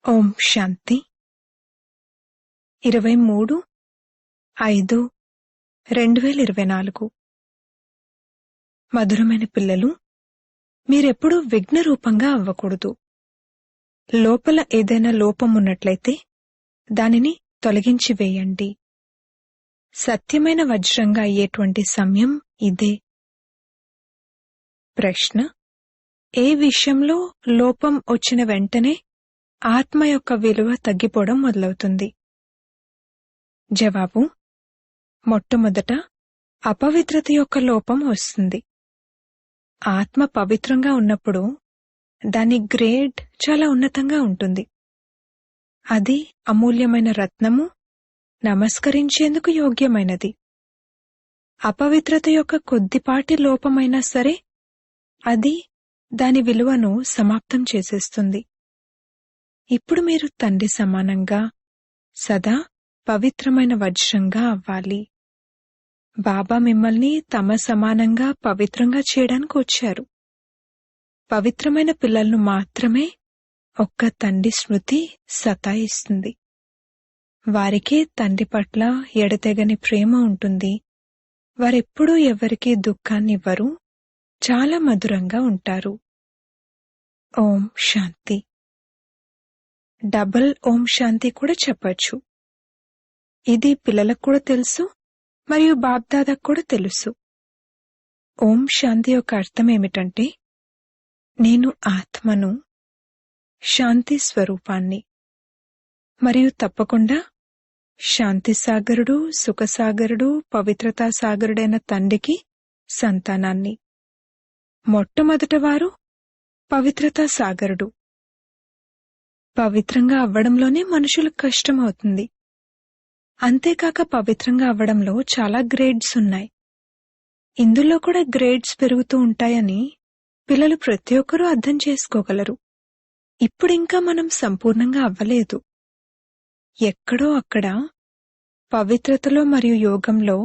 ఓం శాంతి 23/5/2024 మధురమైన పిల్లలు, మీరెప్పుడూ విఘ్న రూపంగా అవ్వకూడదు. లోపల ఏదైనా లోపమున్నట్లయితే దానిని తొలగించి వేయండి. సత్యమైన వజ్రంగా అయ్యేటువంటి సమయం ఇదే. ప్రశ్న: ఏ విషయంలో లోపం వచ్చిన వెంటనే ఆత్మ యొక్క విలువ తగ్గిపోవడం మొదలవుతుంది? జవాబు: మొట్టమొదట అపవిత్రత యొక్క లోపం వస్తుంది. ఆత్మ పవిత్రంగా ఉన్నప్పుడు దాని గ్రేడ్ చాలా ఉన్నతంగా ఉంటుంది. అది అమూల్యమైన రత్నము, నమస్కరించేందుకు యోగ్యమైనది. అపవిత్రత యొక్క కొద్దిపాటి లోపమైనా సరే అది దాని విలువను సమాప్తం చేసేస్తుంది. ఇప్పుడు మీరు తండ్రి సమానంగా సదా పవిత్రమైన వజ్రంగా అవ్వాలి. బాబా మిమ్మల్ని తమ సమానంగా పవిత్రంగా చేయడానికి వచ్చారు. పవిత్రమైన పిల్లలను మాత్రమే ఒక్క తండ్రి స్మృతి సతాయిస్తుంది. వారికే తండ్రి పట్ల ఎడతెగని ప్రేమ ఉంటుంది. వారెప్పుడూ ఎవరికీ దుఃఖాన్నివ్వరు, చాలా మధురంగా ఉంటారు. ఓం శాంతి. డబుల్ ఓం శాంతి కూడా చెప్పచ్చు. ఇది పిల్లలకు కూడా తెలుసు మరియు బాప్దాదాకు కూడా తెలుసు. ఓం శాంతి యొక్క అర్థం ఏమిటంటే, నేను ఆత్మను, శాంతి స్వరూపాన్ని, మరియు తప్పకుండా శాంతి సాగరుడు, సుఖసాగరుడు, పవిత్రతా సాగరుడైన తండ్రికి సంతానాన్ని. మొట్టమొదట వారు పవిత్రతా సాగరుడు. పవిత్రంగా అవ్వడంలోనే మనుషులకు కష్టమవుతుంది. అంతేకాక పవిత్రంగా అవ్వడంలో చాలా గ్రేడ్స్ ఉన్నాయి. ఇందులో కూడా గ్రేడ్స్ పెరుగుతూ ఉంటాయని పిల్లలు ప్రతి ఒక్కరూ అర్థం చేసుకోగలరు. ఇప్పుడింకా మనం సంపూర్ణంగా అవ్వలేదు. ఎక్కడో అక్కడ పవిత్రతలో మరియు యోగంలో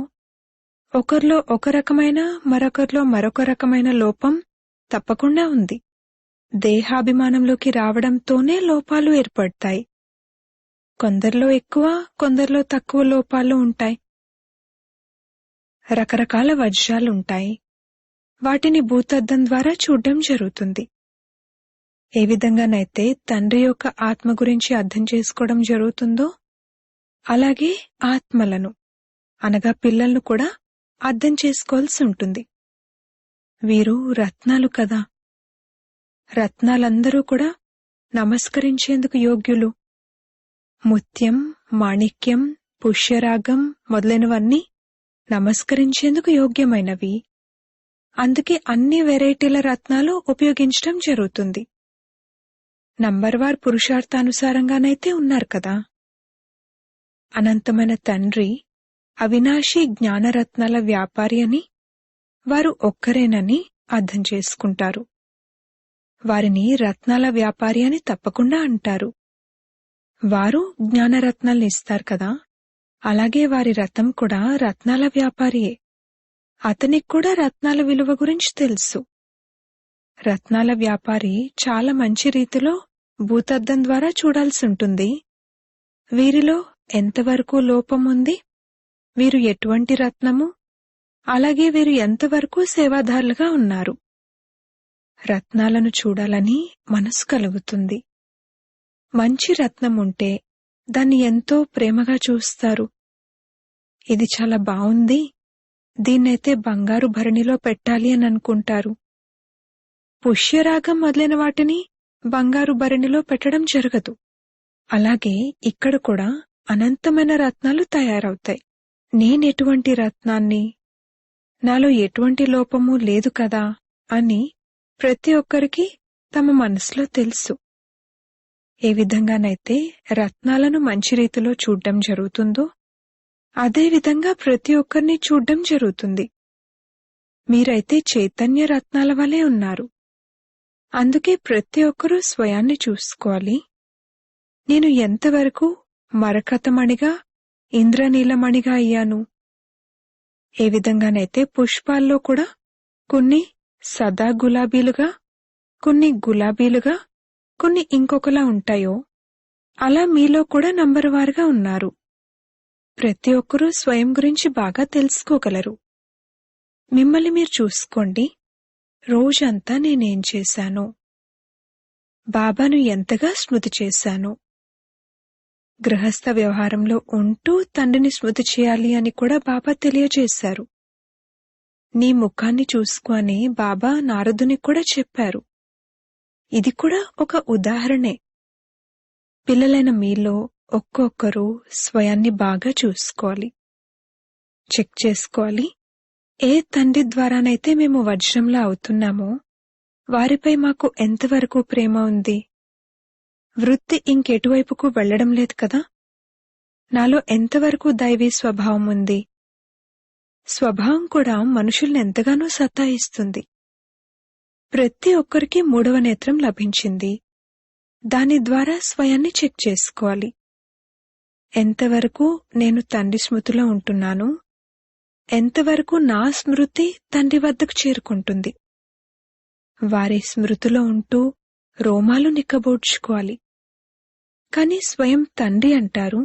ఒకరిలో ఒక రకమైన, మరొకరిలో మరొక రకమైన లోపం తప్పకుండా ఉంది. దేహాభిమానంలోకి రావడంతోనే లోపాలు ఏర్పడతాయి. కొందరిలో ఎక్కువ, కొందరిలో తక్కువ లోపాలు ఉంటాయి. రకరకాల వజ్రాలుంటాయి. వాటిని భూతద్దం ద్వారా చూడడం జరుగుతుంది. ఏ విధంగానైతే తండ్రి యొక్క ఆత్మ గురించి అర్థం చేసుకోవడం జరుగుతుందో అలాగే ఆత్మలను అనగా పిల్లలను కూడా అర్థం చేసుకోవాల్సి ఉంటుంది. వీరు రత్నాలు కదా. రత్నాలందరూ కూడా నమస్కరించేందుకు యోగ్యులు. ముత్యం, మాణిక్యం, పుష్యరాగం మొదలైనవన్నీ నమస్కరించేందుకు యోగ్యమైనవి. అందుకే అన్ని వెరైటీల రత్నాలు ఉపయోగించడం జరుగుతుంది. నంబర్వార్ పురుషార్థానుసారంగానైతే ఉన్నారు కదా. అనంతమైన తండ్రి అవినాశి జ్ఞానరత్నాల వ్యాపారి అని, వారు ఒక్కరేనని అర్థం చేసుకుంటారు. వారిని రత్నాల వ్యాపారి అని తప్పకుండా అంటారు. వారు జ్ఞానరత్నాల్ని ఇస్తారు కదా, అలాగే వారి రథం కూడా రత్నాల వ్యాపారియే. అతనికి కూడా రత్నాల విలువ గురించి తెలుసు. రత్నాల వ్యాపారి చాలా మంచి రీతిలో భూతద్దం ద్వారా చూడాల్సి ఉంటుంది. వీరిలో ఎంతవరకు లోపం ఉంది, వీరు ఎటువంటి రత్నము, అలాగే వీరు ఎంతవరకు సేవాదారులుగా ఉన్నారు. రత్నాలను చూడాలని మనసు కలుగుతుంది. మంచి రత్నం ఉంటే దాన్ని ఎంతో ప్రేమగా చూస్తారు. ఇది చాలా బావుంది, దీన్నైతే బంగారు భరణిలో పెట్టాలి అని అనుకుంటారు. పుష్యరాగం మొదలైన వాటిని బంగారు భరణిలో పెట్టడం జరగదు. అలాగే ఇక్కడ కూడా అనంతమైన రత్నాలు తయారవుతాయి. నేనెటువంటి రత్నాన్ని, నాలో ఎటువంటి లోపము లేదు కదా అని ప్రతి ఒక్కరికి తమ మనసులో తెలుసు. ఏ విధంగానైతే రత్నాలను మంచి రీతిలో చూడ్డం జరుగుతుందో అదే విధంగా ప్రతి ఒక్కరిని చూడ్డం జరుగుతుంది. మీరైతే చైతన్య రత్నాల వలె ఉన్నారు. అందుకే ప్రతి ఒక్కరూ స్వయాన్ని చూసుకోవాలి. నేను ఎంతవరకు మరకతమణిగా, ఇంద్రనీలమణిగా అయ్యాను. ఏ విధంగానైతే పుష్పాల్లో కూడా కొన్ని సదా గులాబీలుగా, కొన్ని గులాబీలుగా, కొన్ని ఇంకొకలా ఉంటాయో అలా మీలో కూడా నంబరువారుగా ఉన్నారు. ప్రతి ఒక్కరూ స్వయం గురించి బాగా తెలుసుకోగలరు. మిమ్మల్ని మీరు చూసుకోండి. రోజంతా నేనేం చేశాను, బాబాను ఎంతగా స్మృతి చేశాను. గృహస్థ వ్యవహారంలో ఉంటూ తండ్రిని స్మృతి చేయాలి అని కూడా బాబా తెలియజేశారు. నీ ముఖాన్ని చూసుకో అని బాబా నారదునికి కూడా చెప్పారు. ఇది కూడా ఒక ఉదాహరణే. పిల్లలైన మీలో ఒక్కొక్కరు స్వయాన్ని బాగా చూసుకోవాలి, చెక్ చేసుకోవాలి. ఏ తండ్రి ద్వారానైతే మేము వజ్రంలా అవుతున్నామో వారిపై మాకు ఎంతవరకు ప్రేమ ఉంది. వృత్తి ఇంకెటువైపుకు వెళ్లడం లేదు కదా. నాలో ఎంతవరకు దైవీ స్వభావం ఉంది. స్వభావం కూడా మనుషుల్ని ఎంతగానో సతాయిస్తుంది. ప్రతి ఒక్కరికి మూడవ నేత్రం లభించింది. దాని ద్వారా స్వయాన్ని చెక్ చేసుకోవాలి. ఎంతవరకు నేను తండ్రి స్మృతిలో ఉంటున్నాను, ఎంతవరకు నా స్మృతి తండ్రి వద్దకు చేరుకుంటుంది. వారి స్మృతిలో ఉంటూ రోమాలు నిక్కబోడ్చుకోవాలి. కాని స్వయం తండ్రి అంటారు,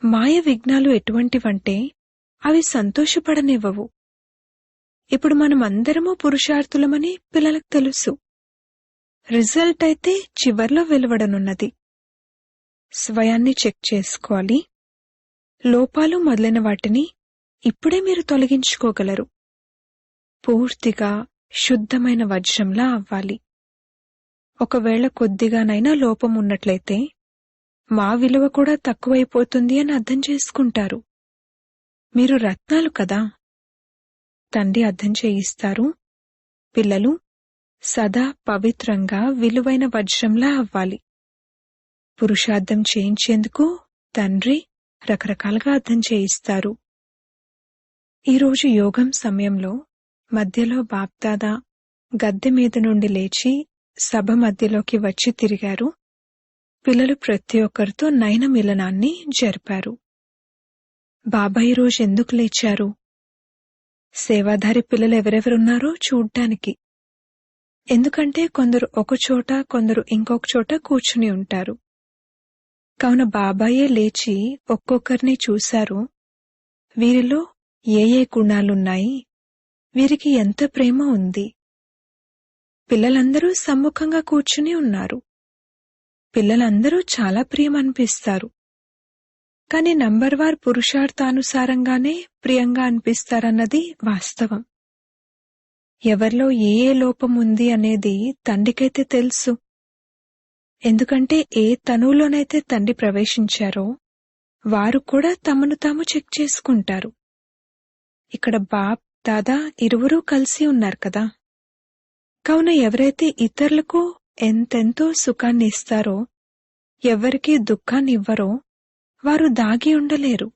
మాయ విఘ్నాలు ఎటువంటివంటే అవి సంతోషపడనివ్వవు. ఇప్పుడు మనమందరము పురుషార్థులమని పిల్లలకు తెలుసు. రిజల్ట్ అయితే చివర్లో వెలువడనున్నది. స్వయాన్ని చెక్ చేసుకోవాలి. లోపాలు మొదలైన వాటిని ఇప్పుడే మీరు తొలగించుకోగలరు. పూర్తిగా శుద్ధమైన వజ్రంలా అవ్వాలి. ఒకవేళ కొద్దిగానైనా లోపం ఉన్నట్లయితే మా విలువ కూడా తక్కువైపోతుంది అని అర్థం చేసుకుంటారు. మీరు రత్నాలు కదా. తండ్రి అర్థం చేయిస్తారు, పిల్లలు సదా పవిత్రంగా విలువైన వజ్రంలా అవ్వాలి. పురుషార్థం చేయించేందుకు తండ్రి రకరకాలుగా అర్థం చేయిస్తారు. ఈరోజు యోగం సమయంలో మధ్యలో బాప్దాదా గద్దె మీద నుండి లేచి సభ మధ్యలోకి వచ్చి తిరిగారు. పిల్లలు ప్రతి ఒక్కరితో నయన మిలనాన్ని జరిపారు. బాబా ఈరోజు ఎందుకు లేచారు? సేవాధారి పిల్లలు ఎవరెవరున్నారో చూడ్డానికి. ఎందుకంటే కొందరు ఒకచోట, కొందరు ఇంకొక చోట కూర్చుని ఉంటారు. కావున బాబాయే లేచి ఒక్కొక్కరిని చూశారు. వీరిలో ఏ ఏ గుణాలున్నాయి, వీరికి ఎంత ప్రేమ ఉంది. పిల్లలందరూ సమ్ముఖంగా కూర్చుని ఉన్నారు. పిల్లలందరూ చాలా ప్రియమనిపిస్తారు. కాని నంబర్వార్ పురుషార్థానుసారంగానే ప్రియంగా అనిపిస్తారన్నది వాస్తవం. ఎవరిలో ఏ ఏ లోపం ఉంది అనేది తండ్రికైతే తెలుసు. ఎందుకంటే ఏ తనువులోనైతే తండ్రి ప్రవేశించారో వారు కూడా తమను తాము చెక్ చేసుకుంటారు. ఇక్కడ బాప్ దాదా ఇరువురూ కలిసి ఉన్నారు కదా. కావున ఎవరైతే ఇతరులకు ఎంతెంతో సుఖాన్ని ఇస్తారో, ఎవరికీ దుఃఖాన్ని ఇవ్వరో వారు దాగి ఉండలేరు.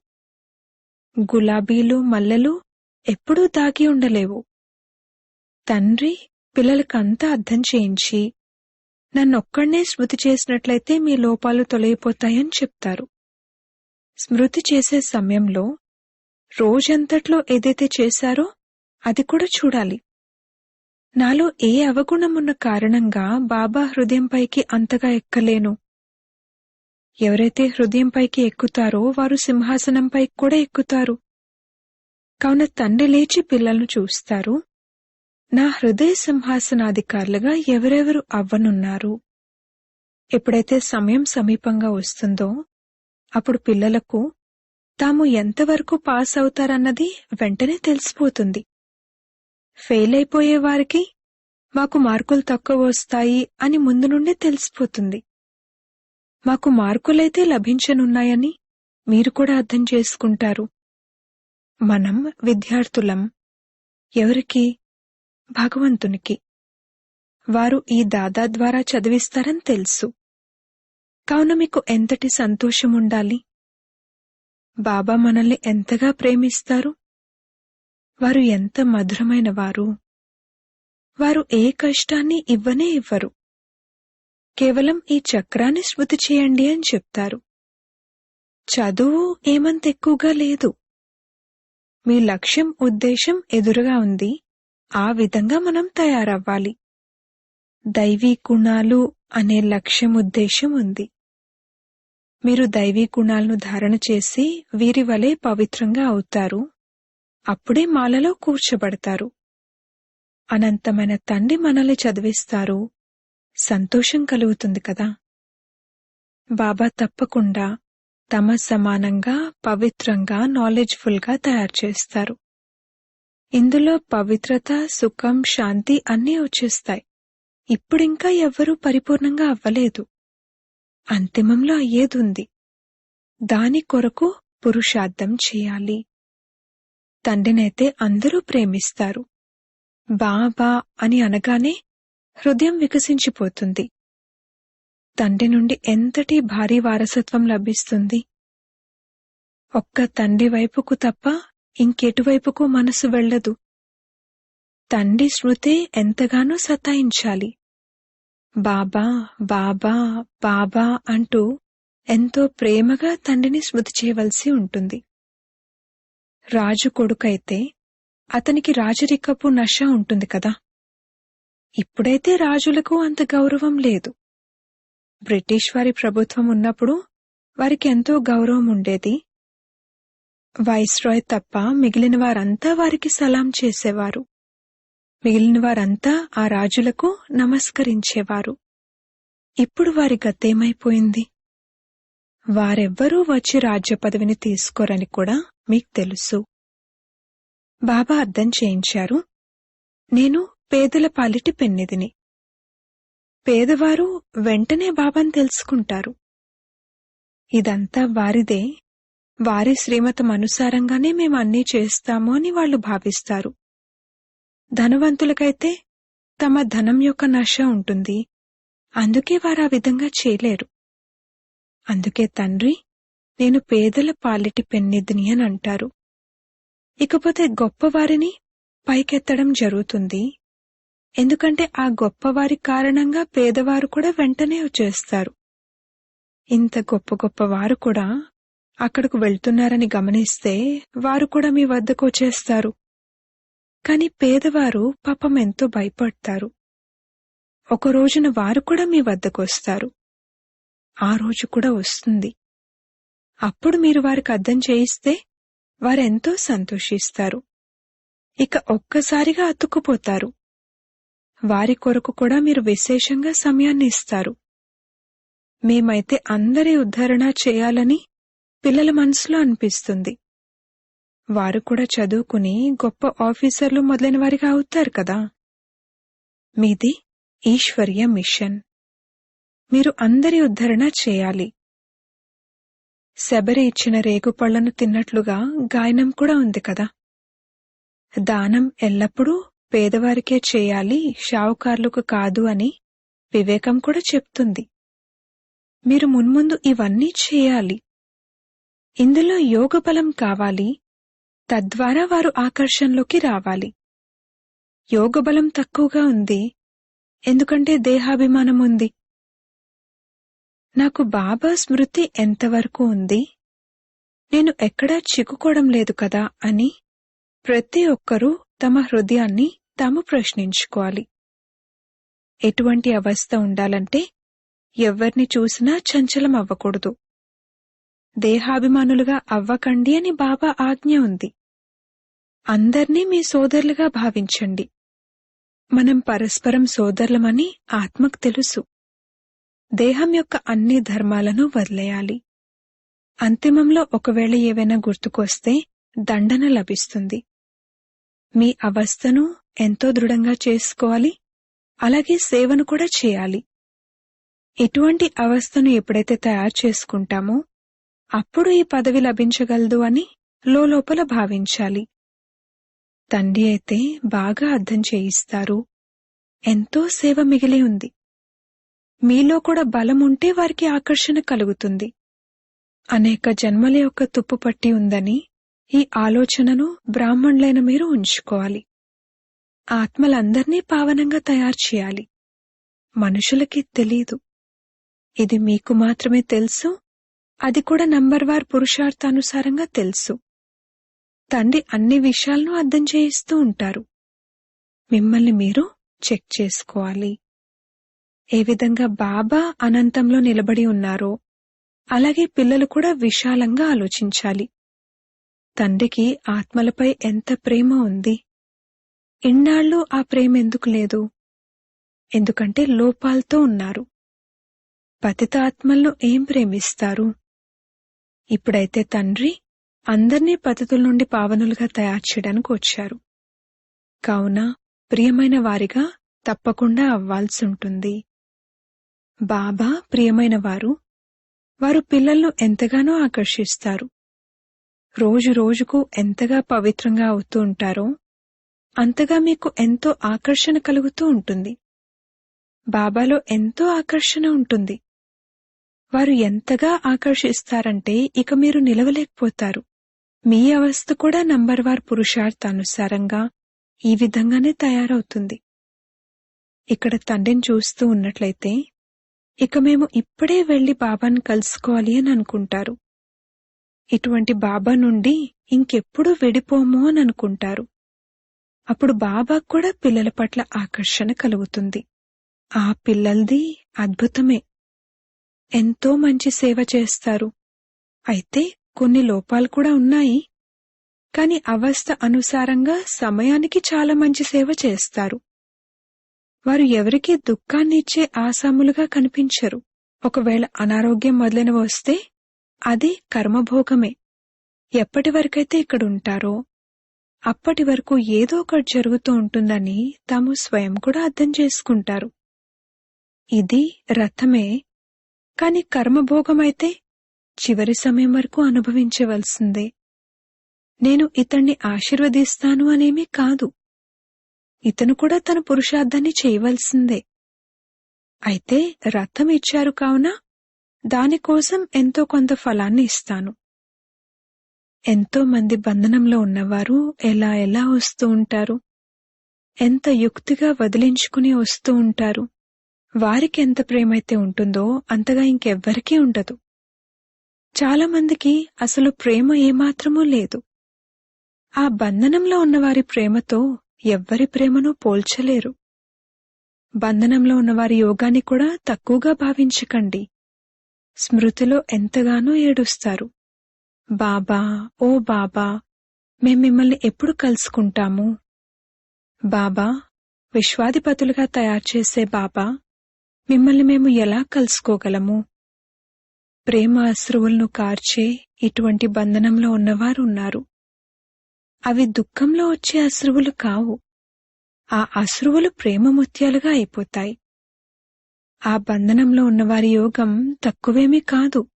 గులాబీలు, మల్లెలు ఎప్పుడూ దాగి ఉండలేవు. తండ్రి పిల్లలకంతా అర్థం చేయించి నన్నొక్కడే స్మృతి చేసినట్లయితే మీ లోపాలు తొలగిపోతాయని చెప్తారు. స్మృతి చేసే సమయంలో రోజంతట్లో ఏదైతే చేశారో అది కూడా చూడాలి. నాలో ఏ అవగుణమున్న కారణంగా బాబా హృదయంపైకి అంతగా ఎక్కలేను. ఎవరైతే హృదయంపైకి ఎక్కుతారో వారు సింహాసనంపైకి కూడా ఎక్కుతారు. కావున తండ్రి లేచి పిల్లలను చూస్తారు. నా హృదయ సింహాసనాధికారులుగా ఎవరెవరు అవ్వనున్నారు. ఎప్పుడైతే సమయం సమీపంగా వస్తుందో అప్పుడు పిల్లలకు తాము ఎంతవరకు పాస్ అవుతారన్నది వెంటనే తెలిసిపోతుంది. ఫెయిల్ అయిపోయే వారికి మాకు మార్కులు తక్కువ వస్తాయి అని ముందు నుండే తెలిసిపోతుంది. మాకు మార్కులైతే లభించనున్నాయని మీరు కూడా అర్థం చేసుకుంటారు. మనం విద్యార్థులం. ఎవరికి? భగవంతునికి. వారు ఈ దాదా ద్వారా చదివిస్తారని తెలుసు. కావున మీకు ఎంతటి సంతోషముండాలి. బాబా మనల్ని ఎంతగా ప్రేమిస్తారు. వారు ఎంత మధురమైన వారు. వారు ఏ కష్టాన్ని ఇవ్వనే ఇవ్వరు. కేవలం ఈ చక్రాన్ని స్మృతి చేయండి అని చెప్తారు. చదువు ఏమంత ఎక్కువగా లేదు. మీ లక్ష్యం, ఉద్దేశం ఎదురుగా ఉంది. ఆ విధంగా మనం తయారవ్వాలి. దైవీ గుణాలు అనే లక్ష్యం, ఉద్దేశం ఉంది. మీరు దైవీ గుణాలను ధారణ చేసి వీరి వలె పవిత్రంగా అవుతారు. అప్పుడే మాలలో కూర్చోబడతారు. అనంతమైన తండ్రి మనల్ని చదివిస్తారు. సంతోషం కలుగుతుంది కదా. బాబా తప్పకుండా తమ సమానంగా పవిత్రంగా నాలెడ్జ్ఫుల్గా తయారు చేస్తారు. ఇందులో పవిత్రత, సుఖం, శాంతి అన్నీ వచ్చేస్తాయి. ఇప్పుడింకా ఎవ్వరూ పరిపూర్ణంగా అవ్వలేదు. అంతిమంలో అయ్యేదుంది. దాని కొరకు పురుషార్థం చేయాలి. తండ్రినైతే అందరూ ప్రేమిస్తారు. బాబా అని అనగానే హృదయం వికసించిపోతుంది. తండ్రి నుండి ఎంతటి భారీ వారసత్వం లభిస్తుంది. ఒక్క తండ్రి వైపుకు తప్ప ఇంకెటువైపుకు మనసు వెళ్ళదు. తండ్రి స్మృతే ఎంతగానో సతాయించాలి. బాబా బాబా బాబా అంటూ ఎంతో ప్రేమగా తండ్రిని స్మృతి చేయవలసి ఉంటుంది. రాజు కొడుకైతే అతనికి రాజరికపు నష ఉంటుంది కదా. ఇప్పుడైతే రాజులకు అంత గౌరవం లేదు. బ్రిటిష్ వారి ప్రభుత్వం ఉన్నప్పుడు వారికి ఎంతో గౌరవం ఉండేది. వైస్రాయ్ తప్ప మిగిలిన వారంతా వారికి సలాం చేసేవారు. మిగిలిన వారంతా ఆ రాజులకు నమస్కరించేవారు. ఇప్పుడు వారి గతేమైపోయింది? వారెవ్వరూ వచ్చి రాజ్య పదవిని తీసుకోరని కూడా మీకు తెలుసు. బాబా అర్థం చేయించారు, నేను పేదల పాలిటి పెన్నిదిని. పేదవారు వెంటనే బాబాను తెలుసుకుంటారు. ఇదంతా వారిదే, వారి శ్రీమతం అనుసారంగానే మేము అన్నీ చేస్తాము అని వాళ్ళు భావిస్తారు. ధనవంతులకైతే తమ ధనం యొక్క నష ఉంటుంది. అందుకే వారు ఆ విధంగా చేయలేరు. అందుకే తండ్రి నేను పేదల పాలిటి పెన్నిధిని అని అంటారు. ఇకపోతే గొప్పవారిని పైకెత్తడం జరుగుతుంది. ఎందుకంటే ఆ గొప్పవారి కారణంగా పేదవారు కూడా వెంటనే వచ్చేస్తారు. ఇంత గొప్ప గొప్పవారు కూడా అక్కడకు వెళ్తున్నారని గమనిస్తే వారు కూడా మీ వద్దకు వచ్చేస్తారు. కాని పేదవారు పాపం ఎంతో భయపడతారు. ఒక రోజున వారు కూడా మీ వద్దకు వస్తారు. ఆ రోజు కూడా వస్తుంది. అప్పుడు మీరు వారికి అర్థం చేయిస్తే వారెంతో సంతోషిస్తారు. ఇక ఒక్కసారిగా అతుక్కుపోతారు. వారి కొరకు కూడా మీరు విశేషంగా సమయాన్ని ఇస్తారు. మేమైతే అందరి ఉద్ధరణ చేయాలని పిల్లల మనసులో అనిపిస్తుంది. వారు కూడా చదువుకుని గొప్ప ఆఫీసర్లు మొదలైన వారిగా అవుతారు కదా. మీది ఈశ్వర్య మిషన్. మీరు అందరి ఉద్ధరణ చేయాలి. శబరి ఇచ్చిన రేగుపళ్లను తిన్నట్లుగా గాయనం కూడా ఉంది కదా. దానం ఎల్లప్పుడూ పేదవారికే చేయాలి, షావుకార్లకు కాదు అని వివేకం కూడా చెప్తుంది. మీరు మున్ముందు ఇవన్నీ చేయాలి. ఇందులో యోగబలం కావాలి. తద్వారా వారు ఆకర్షణలోకి రావాలి. యోగబలం తక్కువగా ఉంది, ఎందుకంటే దేహాభిమానం ఉంది. నాకు బాబా స్మృతి ఎంతవరకు ఉంది, నేను ఎక్కడా చిక్కుకోవడం లేదు కదా అని ప్రతి ఒక్కరూ తమ హృదయాన్ని తాము ప్రశ్నించుకోవాలి. ఎటువంటి అవస్థ ఉండాలంటే ఎవ్వర్ని చూసినా చంచలం అవ్వకూడదు. దేహాభిమానులుగా అవ్వకండి అని బాబా ఆజ్ఞ ఉంది. అందర్నీ మీ సోదరులుగా భావించండి. మనం పరస్పరం సోదరులమని ఆత్మకు తెలుసు. దేహం యొక్క అన్ని ధర్మాలను వదిలేయాలి. అంతిమంలో ఒకవేళ ఏవైనా గుర్తుకొస్తే దండన లభిస్తుంది. మీ అవస్థను ఎంతో దృఢంగా చేసుకోవాలి. అలాగే సేవను కూడా చేయాలి. ఇటువంటి అవస్థను ఎప్పుడైతే తయారు చేసుకుంటామో అప్పుడు ఈ పదవి లభించగలదు అని లోపల భావించాలి. తండ్రి అయితే బాగా అర్థం చేయిస్తారు. ఎంతో సేవ మిగిలి ఉంది. మీలో కూడా బలం ఉంటే వారికి ఆకర్షణ కలుగుతుంది. అనేక జన్మల యొక్క తుప్పు పట్టి ఉందని ఈ ఆలోచనను బ్రాహ్మణులైన మీరు ఉంచుకోవాలి. ఆత్మలందర్నీ పావనంగా తయారు చేయాలి. మనుషులకి తెలీదు. ఇది మీకు మాత్రమే తెలుసు. అది కూడా నంబర్వార్ పురుషార్థానుసారంగా తెలుసు. తండ్రి అన్ని విషయాలను అర్థం చేయిస్తూ ఉంటారు. మిమ్మల్ని మీరు చెక్ చేసుకోవాలి. ఏ విధంగా బాబా అనంతంలో నిలబడి ఉన్నారో అలాగే పిల్లలు కూడా విశాలంగా ఆలోచించాలి. తండ్రికి ఆత్మలపై ఎంత ప్రేమ ఉంది. ఇన్నాళ్ళు ఆ ప్రేమ ఎందుకు లేదు? ఎందుకంటే లోపాలతో ఉన్నారు. పతిత ఆత్మలను ఏం ప్రేమిస్తారు? ఇప్పుడైతే తండ్రి అందర్నీ పతితుల నుండి పావనులుగా తయారు చేయడానికి వచ్చారు. కావున ప్రియమైన వారిగా తప్పకుండా అవ్వాల్సుంటుంది. బాబా ప్రియమైన వారు పిల్లలను ఎంతగానో ఆకర్షిస్తారు. రోజు రోజుకు ఎంతగా పవిత్రంగా అవుతూ ఉంటారో అంతగా మీకు ఎంతో ఆకర్షణ కలుగుతూ ఉంటుంది. బాబాలో ఎంతో ఆకర్షణ ఉంటుంది. వారు ఎంతగా ఆకర్షిస్తారంటే ఇక మీరు నిలవలేకపోతారు. మీ అవస్థ కూడా నంబర్వార్ పురుషార్థానుసారంగా ఈ విధంగానే తయారవుతుంది. ఇక్కడ తండ్రిని చూస్తూ ఉన్నట్లయితే ఇక మేము ఇప్పుడే వెళ్లి బాబాను కలుసుకోవాలి అని అనుకుంటారు. ఇటువంటి బాబా నుండి ఇంకెప్పుడు విడిపోము అని అనుకుంటారు. అప్పుడు బాబాకు కూడా పిల్లల పట్ల ఆకర్షణ కలుగుతుంది. ఆ పిల్లలది అద్భుతమే. ఎంతో మంచి సేవ చేస్తారు. అయితే కొన్ని లోపాలు కూడా ఉన్నాయి. కాని అవస్థ అనుసారంగా సమయానికి చాలా మంచి సేవ చేస్తారు. వారు ఎవరికీ దుఃఖాన్నిచ్చే ఆసాములుగా కనిపించరు. ఒకవేళ అనారోగ్యం మొదలైనవి వస్తే అది కర్మభోగమే. ఎప్పటి వరకైతే ఇక్కడుంటారో అప్పటి వరకు ఏదో ఒకటి జరుగుతూ ఉంటుందని తాము స్వయం కూడా అర్థం చేసుకుంటారు. ఇది రథమే. కాని కర్మభోగమైతే చివరి సమయం వరకు అనుభవించవలసిందే. నేను ఇతన్ని ఆశీర్వదిస్తాను అనేమీ కాదు. ఇతను కూడా తన పురుషార్థాన్ని చేయవలసిందే. అయితే రథం ఇచ్చారు కావున దానికోసం ఎంతో కొంత ఫలాన్ని ఇస్తాను. ఎంతో మంది బంధనంలో ఉన్నవారు ఎలా ఎలా వస్తూ ఉంటారు. ఎంత యుక్తిగా వదిలించుకుని వస్తూ ఉంటారు. వారికి ఎంత ప్రేమైతే ఉంటుందో అంతగా ఇంకెవ్వరికీ ఉండదు. చాలా మందికి అసలు ప్రేమ ఏమాత్రమూ లేదు. ఆ బంధనంలో ఉన్నవారి ప్రేమతో ఎవ్వరి ప్రేమను పోల్చలేరు. బంధనంలో ఉన్నవారి యోగాన్ని కూడా తక్కువగా భావించకండి. స్మృతిలో ఎంతగానో ఏడుస్తారు. బాబా, ఓ బాబా, మేం మిమ్మల్ని ఎప్పుడు కలుసుకుంటాము? బాబా, విశ్వాధిపతులుగా తయారు చేసే బాబా, మిమ్మల్ని మేము ఎలా కలుసుకోగలము? ప్రేమ అశ్రువులను కార్చే ఇటువంటి బంధనంలో ఉన్నవారు ఉన్నారు. అవి దుఃఖంలో వచ్చే అశ్రువులు కావు. ఆ అశ్రువులు ప్రేమ ముత్యాలుగా అయిపోతాయి. ఆ బంధనంలో ఉన్నవారి యోగం తక్కువేమీ కాదు.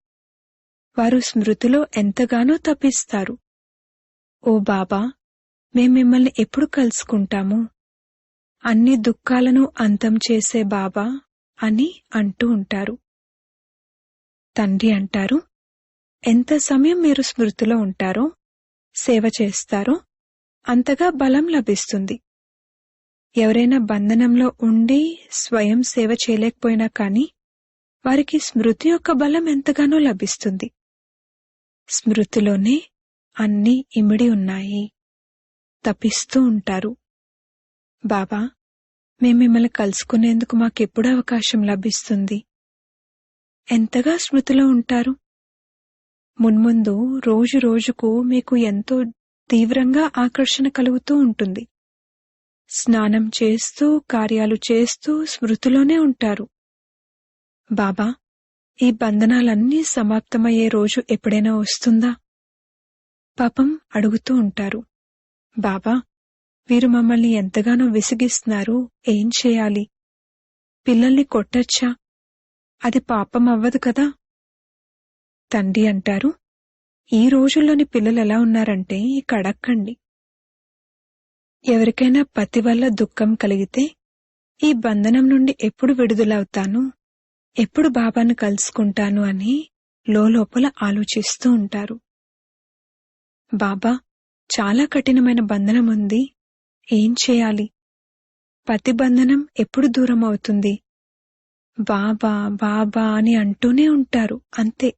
వారు స్మృతిలో ఎంతగానో తపిస్తారు. ఓ బాబా, మేం మిమ్మల్ని ఎప్పుడు కలుసుకుంటాము? అన్ని దుఃఖాలను అంతం చేసే బాబా అని అంటూ ఉంటారు. తండ్రి అంటారు, ఎంత సమయం మీరు స్మృతిలో ఉంటారో, సేవ చేస్తారో అంతగా బలం లభిస్తుంది. ఎవరైనా బంధనంలో ఉండి స్వయం సేవ చేయలేకపోయినా కాని వారికి స్మృతి యొక్క బలం ఎంతగానో లభిస్తుంది. స్మృతిలోనే అన్నీ ఇమిడి ఉన్నాయి. తపిస్తూ ఉంటారు. బాబా, మేం మిమ్మల్ని కలుసుకునేందుకు మాకెప్పుడు అవకాశం లభిస్తుంది? ఎంతగా స్మృతిలో ఉంటారు. మున్ముందు రోజు రోజుకు మీకు ఎంతో తీవ్రంగా ఆకర్షణ కలుగుతూ ఉంటుంది. స్నానం చేస్తూ కార్యాలు చేస్తూ స్మృతిలోనే ఉంటారు. బాబా, ఈ బంధనాలన్నీ సమాప్తమయ్యే రోజు ఎప్పుడైనా వస్తుందా? పాపం అడుగుతూ ఉంటారు. బాబా, వీరు మమ్మల్ని ఎంతగానో విసిగిస్తున్నారు, ఏం చేయాలి? పిల్లల్ని కొట్టచ్చా? అది పాపం అవ్వదు కదా? తండ్రి అంటారు, ఈ రోజుల్లోని పిల్లలు ఎలా ఉన్నారంటే ఇక అడక్కండి. ఎవరికైనా పతి వల్ల దుఃఖం కలిగితే ఈ బంధనం నుండి ఎప్పుడు విడుదలవుతాను, ఎప్పుడు బాబాను కలుసుకుంటాను అని లోపల ఆలోచిస్తూ ఉంటారు. బాబా, చాలా కఠినమైన బంధనం ఉంది, ఏం చేయాలి? పతి బంధనం ఎప్పుడు దూరం అవుతుంది? బాబా బాబా అని అంటూనే ఉంటారు. అంతే.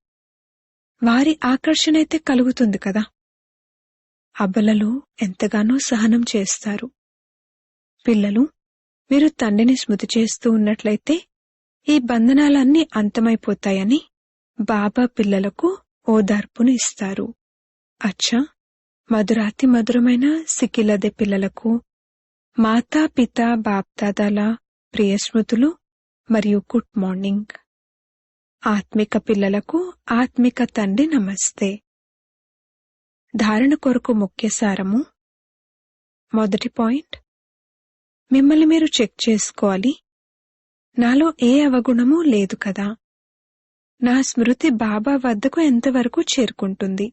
వారి ఆకర్షణ అయితే కలుగుతుంది కదా. అబలలు ఎంతగానో సహనం చేస్తారు. పిల్లలు, మీరు తండ్రిని స్మృతి చేస్తూ ఉన్నట్లయితే ఈ బంధనాలన్నీ అంతమైపోతాయని బాబా పిల్లలకు ఓదార్పును ఇస్తారు. అచ్చా, మధురాతి మధురమైన సిక్కిలదే పిల్లలకు మాతా పిత బాప్దాదాల ప్రియ స్మృతులు మరియు గుడ్ మార్నింగ్. ఆత్మిక పిల్లలకు ఆత్మిక తండ్రి నమస్తే. ధారణ కొరకు ముఖ్య సారము. మొదటి పాయింట్, మిమ్మల్ని మీరు చెక్ చేసుకోవాలి. నాలో ఏ అవగుణమూ లేదు కదా. నా స్మృతి బాబా వద్దకు ఎంతవరకు చేరుకుంటుంది?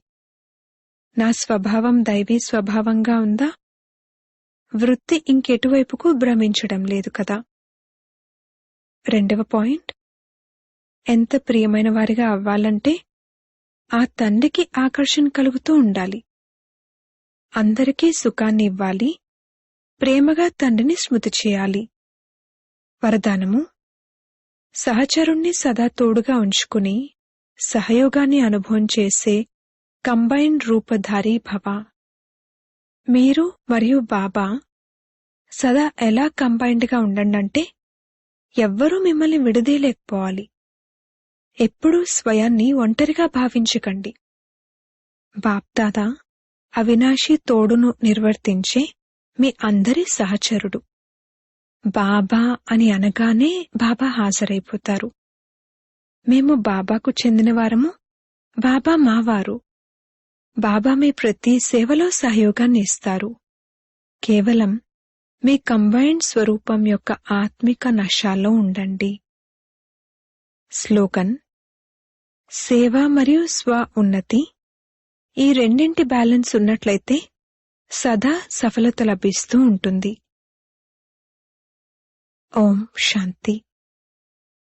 నా స్వభావం దైవీ స్వభావంగా ఉందా? వృత్తి ఇంకెటువైపుకు భ్రమించడం లేదు కదా. రెండవ పాయింట్, ఎంత ప్రియమైన వారిగా అవ్వాలంటే ఆ తండ్రికి ఆకర్షణ కలుగుతూ ఉండాలి. అందరికీ సుఖాన్ని ఇవ్వాలి. ప్రేమగా తండ్రిని స్మృతి చేయాలి. వరదానము: సహచరుణ్ణి సదా తోడుగా ఉంచుకుని సహయోగాన్ని అనుభవం చేసే కంబైన్డ్ రూపధారీ భవ. మీరు మరియు బాబా సదా ఎలా కంబైన్డ్గా ఉండండంటే ఎవ్వరూ మిమ్మల్ని విడదీయలేకపోవాలి. ఎప్పుడూ స్వయాన్ని ఒంటరిగా భావించకండి. బాప్దాదా అవినాశి తోడును నిర్వర్తించే మీ అందరి సహచరుడు. బాబా అని అనగానే బాబా హాజరైపోతారు. మేము బాబాకు చెందినవారము, బాబా మావారు. బాబా మీ ప్రతి సేవలో సహయోగాన్ని ఇస్తారు. కేవలం మీ కంబైన్డ్ స్వరూపం యొక్క ఆత్మిక నశాలో ఉండండి. స్లోగన్: సేవ మరియు స్వ ఉన్నతి, ఈ రెండింటి బ్యాలెన్స్ ఉన్నట్లయితే సదా సఫలత లభిస్తూ ఉంటుంది. ఓం శాంతి.